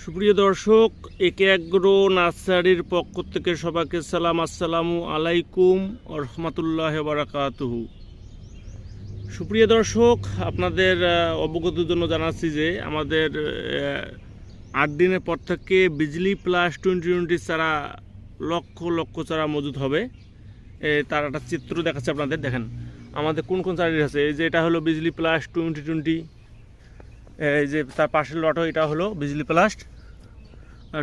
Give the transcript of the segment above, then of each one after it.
সুপ্রিয় দর্শক, একে এগ্রো নার্সারির পক্ষ থেকে সবাইকে সালাম, আসসালামু আলাইকুম ওয়া রাহমাতুল্লাহি ওয়া বারাকাতুহু। সুপ্রিয় দর্শক, আপনাদের অবগতির জন্য জানাচ্ছি যে আমাদের 8 দিনের পর থেকে বিজলি প্লাস 2020 চারা লক্ষ লক্ষ চারা মজুদ হবে। তার একটা চিত্র দেখাচ্ছে আপনাদের। দেখেন আমাদের কোন কোন চারা আছে। এই যে এটা হলো বিজলি প্লাস 2020, এই যে তার পাশের লটও এটা হলো বিজলি প্লাস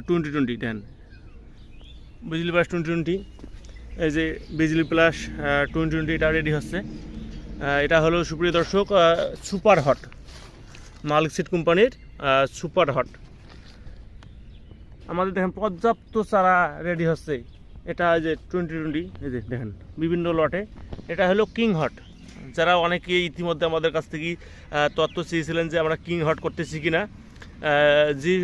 2020। দেন বিজলি প্লাস 2020, এই যে বিজলি প্লাস 2020 এটা রেডি হচ্ছে। এটা হলো সুপ্রিয় দর্শক সুপার হট, মালিক সিড কোম্পানির সুপার হট। আমাদের দেখেন পর্যাপ্ত চারা রেডি হচ্ছে। এটা যে 2020, এই যে দেখেন বিভিন্ন লটে। এটা হলো কিং হট। যারা অনেকে ইতিমধ্যে আমাদের কাছ থেকে তথ্য চেয়েছিলেন যে আমরা কিং হট করতেছি কিনা, জি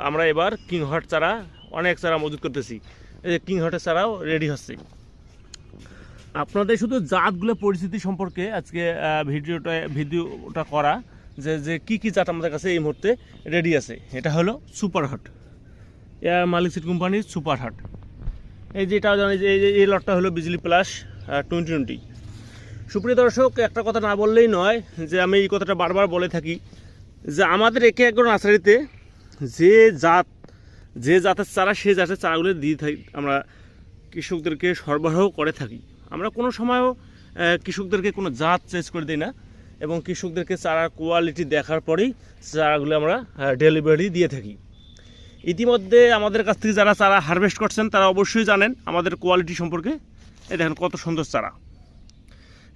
আমরা এবার কিং হট চারা অনেক চারা মজুত করতেছি। এই যে কিং হটের চারাও রেডি হচ্ছে। আপনাদের শুধু জাতগুলো পরিস্থিতি সম্পর্কে আজকে ভিডিওটা করা, যে যে কী কী জাত আমাদের কাছে এই মুহূর্তে রেডি আছে। এটা হলো সুপার হট, মালিক সিড কোম্পানির সুপার হট। এই যে এটাও জানি যে এই লটটা হলো বিজলি প্লাস 2020। সুপ্রিয় দর্শক, একটা কথা না বললেই নয়, যে আমি এই কথাটা বারবার বলে থাকি যে আমাদের একে এগ্রো নার্সারিতে যে জাতের চারা, সে জাতের চারাগুলো দিয়ে থাকি, আমরা কৃষকদেরকে সরবরাহ করে থাকি। আমরা কোনো সময়ও কৃষকদেরকে কোনো জাত চেঞ্জ করে দিই না, এবং কৃষকদেরকে চারার কোয়ালিটি দেখার পরেই চারাগুলো আমরা ডেলিভারি দিয়ে থাকি। ইতিমধ্যে আমাদের কাছ থেকে যারা চারা হারভেস্ট করছেন তারা অবশ্যই জানেন আমাদের কোয়ালিটি সম্পর্কে। এই দেখেন কত সুন্দর চারা।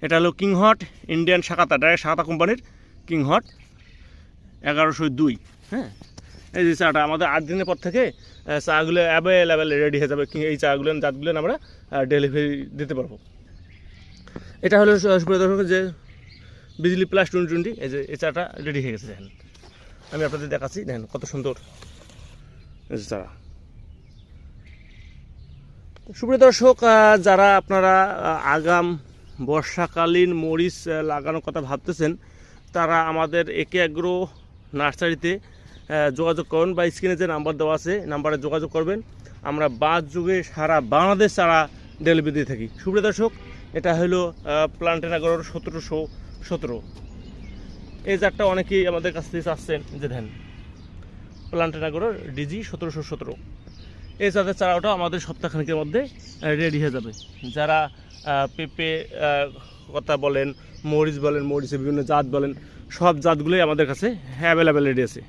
এটা হলো কিং হট, ইন্ডিয়ান শাখাতা, ডাইরেক্ট শাখাতা কোম্পানির কিং হট 1102। হ্যাঁ, এই যে চাটা আমাদের 8 দিনের পর থেকে চাগুলো অ্যাভেলেবেল রেডি হয়ে যাবে। এই চাগুলো জাতগুলো আমরা ডেলিভারি দিতে পারবো। এটা হলো যে বিজলি প্লাস 2020। এই যে এই চাটা রেডি হয়ে গেছে। দেখেন আমি আপনাদের দেখাচ্ছি, দেখেন কত সুন্দর চারা। সুপ্রিয় দর্শক, যারা আপনারা আগাম বর্ষাকালীন মরিচ লাগানোর কথা ভাবতেছেন, তারা আমাদের একে এগ্রো নার্সারিতে যোগাযোগ করুন, বা স্ক্রিনে যে নাম্বার দেওয়া আছে নাম্বারে যোগাযোগ করবেন। আমরা বাদ যুগে সারা বাংলাদেশ চারা ডেলিভারি দিয়ে থাকি। সুপ্রিয় দর্শক, এটা হলো প্লান্টেনাগরের 1717। এই জাতটা অনেকেই আমাদের কাছ থেকে চাচ্ছেন, যে দেন প্লান্টেনাগরের ডিজি 1717। এই জাতের চারাটা আমাদের সপ্তাহখানেকের মধ্যে রেডি হয়ে যাবে। যারা পেঁপে কথা বলেন, মরিচ বলেন, মরিচের বিভিন্ন জাত বলেন, সব জাতগুলোই আমাদের কাছে অ্যাভেলেবেল রেডি আছে।